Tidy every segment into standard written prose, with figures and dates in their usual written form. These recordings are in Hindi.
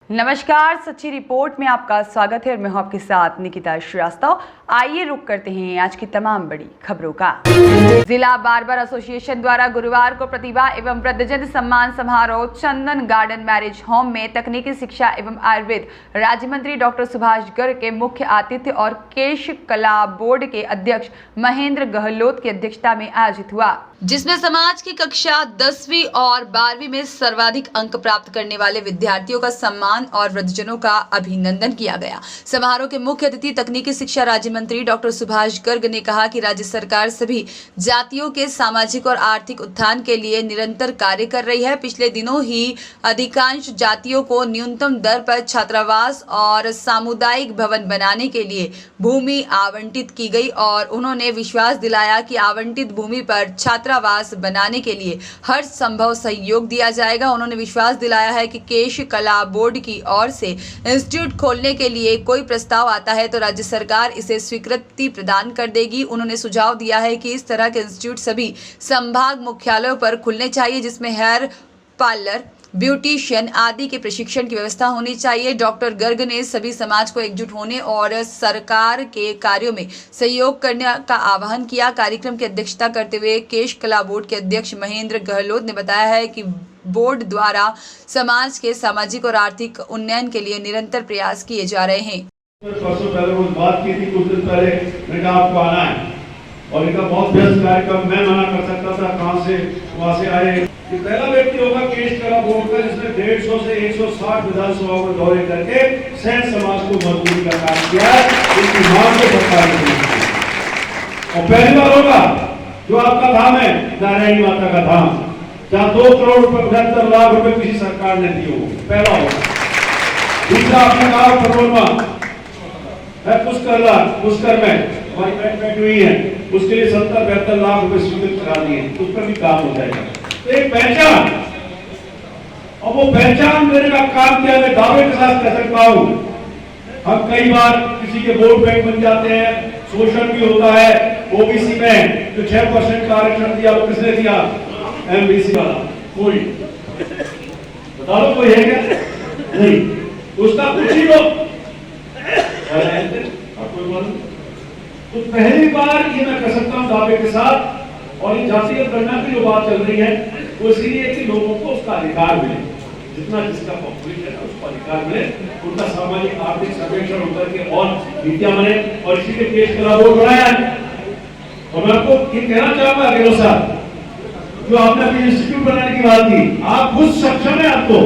नमस्कार, सच्ची रिपोर्ट में आपका स्वागत है और मैं हूं आपके साथ निकिता श्रीवास्तव। आइए रुक करते हैं आज की तमाम बड़ी खबरों का। जिला बार्बर एसोसिएशन द्वारा गुरुवार को प्रतिभा एवं वृद्धजन सम्मान समारोह चंदन गार्डन मैरिज होम में तकनीकी शिक्षा एवं आयुर्वेद राज्य मंत्री डॉक्टर सुभाष गर्ग के मुख्य आतिथ्य और केश कला बोर्ड के अध्यक्ष महेंद्र गहलोत की अध्यक्षता में आयोजित हुआ, जिसमें समाज की कक्षा 10वीं और 12वीं में सर्वाधिक अंक प्राप्त करने वाले विद्यार्थियों का सम्मान और वृद्धजनों का अभिनंदन किया गया। समारोह के मुख्य अतिथि तकनीकी शिक्षा राज्य मंत्री डॉक्टर सुभाष गर्ग ने कहा कि राज्य सरकार सभी जातियों के सामाजिक और आर्थिक उत्थान के लिए निरंतर कार्य कर रही है। पिछले दिनों ही अधिकांश जातियों को न्यूनतम दर पर छात्रावास और सामुदायिक भवन बनाने के लिए भूमि आवंटित की गई और उन्होंने विश्वास दिलाया कि आवंटित भूमि पर छात्रावास बनाने के लिए हर संभव सहयोग दिया जाएगा। उन्होंने विश्वास दिलाया है कि केश कला बोर्ड की ओर से इंस्टीट्यूट खोलने के लिए कोई प्रस्ताव आता है तो राज्य सरकार इसे स्वीकृति प्रदान कर देगी। उन्होंने सुझाव दिया है कि इस तरह के इंस्टीट्यूट सभी संभाग मुख्यालयों पर खुलने चाहिए, जिसमें हेयर पार्लर, ब्यूटिशियन आदि के प्रशिक्षण की व्यवस्था होनी चाहिए। डॉक्टर गर्ग ने सभी समाज को एकजुट होने और सरकार के कार्यों में सहयोग करने का आह्वान किया। कार्यक्रम की अध्यक्षता करते हुए केश कला बोर्ड के अध्यक्ष महेंद्र गहलोत ने बताया है कि बोर्ड द्वारा समाज के सामाजिक और आर्थिक उन्नयन के लिए निरंतर प्रयास किए जा रहे हैं। परसों पहले वो बात की थी, कुछ दिन पहले मैंने कहा आपको आना है और इनका बहुत व्यस्त कार्यक्रम, मैं मना कर सकता था, कहाँ से वहाँ से आए। ये पहला व्यक्ति होगा केश कला बोर्ड का जिसने 150 से 160 विधानसभाओं में दौरे करके सैन समाज को मजबूती का काम किया है। इनकी मांग को सरकार ने और पहली बार होगा जो आपका धाम है नारायणी माता का धाम, जहाँ 2 करोड़ 75 लाख रुपए किसी सरकार ने दिए हो, पहला होगा। दूसरा आपने कहा पटोलमा है, पुष्कर में हमारी बैठी हुई है, उसके लिए 70-72 लाख रुपए स्वीकृत करा दिए, उस पर भी काम हो जाएगा। तो एक पहचान, और वो पहचान मेरे का काम किया मैं दावे के साथ कह सकता हूं। हम कई बार किसी के वोट बैंक बन जाते हैं, शोषण भी होता है। ओबीसी में जो 6% का आरक्षण दिया वो किसने दिया? एमबीसी वाला। कोई बता दो, कोई है क्या? नहीं, उसका कुछ ही लोग तो पहली बार ये मैं कह सकता हूं दावे के साथ। और ये जातिगत गणना की जो बात चल रही है वो इसलिए कि लोगों को उसका अधिकार मिले, जितना जिसका पॉपुलेशन है उसको अधिकार मिले, उनका सामाजिक आर्थिक सर्वेक्षण होकर के और नीतियां बने और इसी के केश कला बोर्ड बनाया है। तो मैं आपको ये कहना चाहूंगा गेलो साहब, जो आपने अपनी इंस्टीट्यूट बनाने की बात की, आप खुद सक्षम है, आपको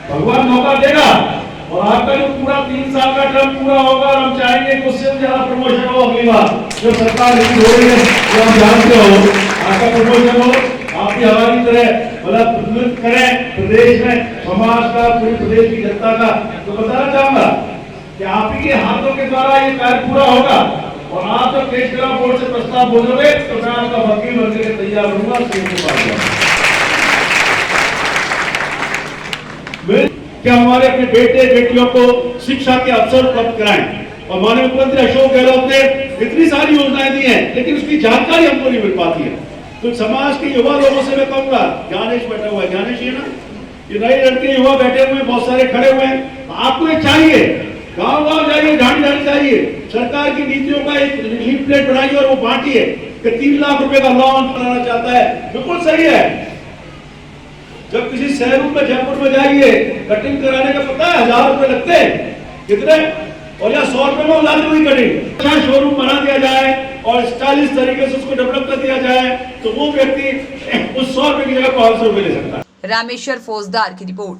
भगवान मौका देगा और आपका जो पूरा 3 साल का टर्म पूरा होगा और हम चाहेंगे कि उससे ज्यादा प्रमोशन हो। अगली बार जो सरकार हो रही है वो आप जानते हो, आपका प्रमोशन हो, आप भी हमारी तरह मतलब प्रतिनिधित्व करें प्रदेश में समाज का, पूरे प्रदेश की जनता का। तो बताना चाहूंगा कि आप ही के हाथों के द्वारा ये कार्य पूरा होगा और आप जब केश कला बोर्ड से प्रस्ताव बोलोगे तो मैं आपका वकील बनने के तैयार रहूंगा। क्या हमारे अपने बेटे बेटियों को शिक्षा के अवसर उपलब्ध कराएं। और माननीय मुख्यमंत्री अशोक गहलोत ने इतनी सारी योजनाएं दी हैं, लेकिन उसकी जानकारी हमको नहीं मिल पाती है। तो समाज के युवा लोगों से मैं कहूंगा, ज्ञानेश बैठा हुआ है, ज्ञानेश है ना, ये नए लड़के युवा बैठे हुए हैं, बहुत सारे खड़े हुए हैं, आपको ये चाहिए, गाँव जाइए, जानी चाहिए, सरकार की नीतियों का एक लीफलेट बनाइए और वो बांटिए कि 3 लाख रुपए का लोन बनाना चाहता है, बिल्कुल सही है। जब किसी शहर में जयपुर में जाइए, कटिंग कराने का पता है 1000 रुपए लगते हैं, कितने, और या 100 रुपए में हो जाती हुई कटिंग। अच्छा शोरूम बना दिया जाए और स्टाइलिश तरीके से उसको डेवलप कर दिया जाए तो वो व्यक्ति उस 100 रुपए की जगह 500 रुपए ले सकता है। रामेश्वर फौजदार की रिपोर्ट।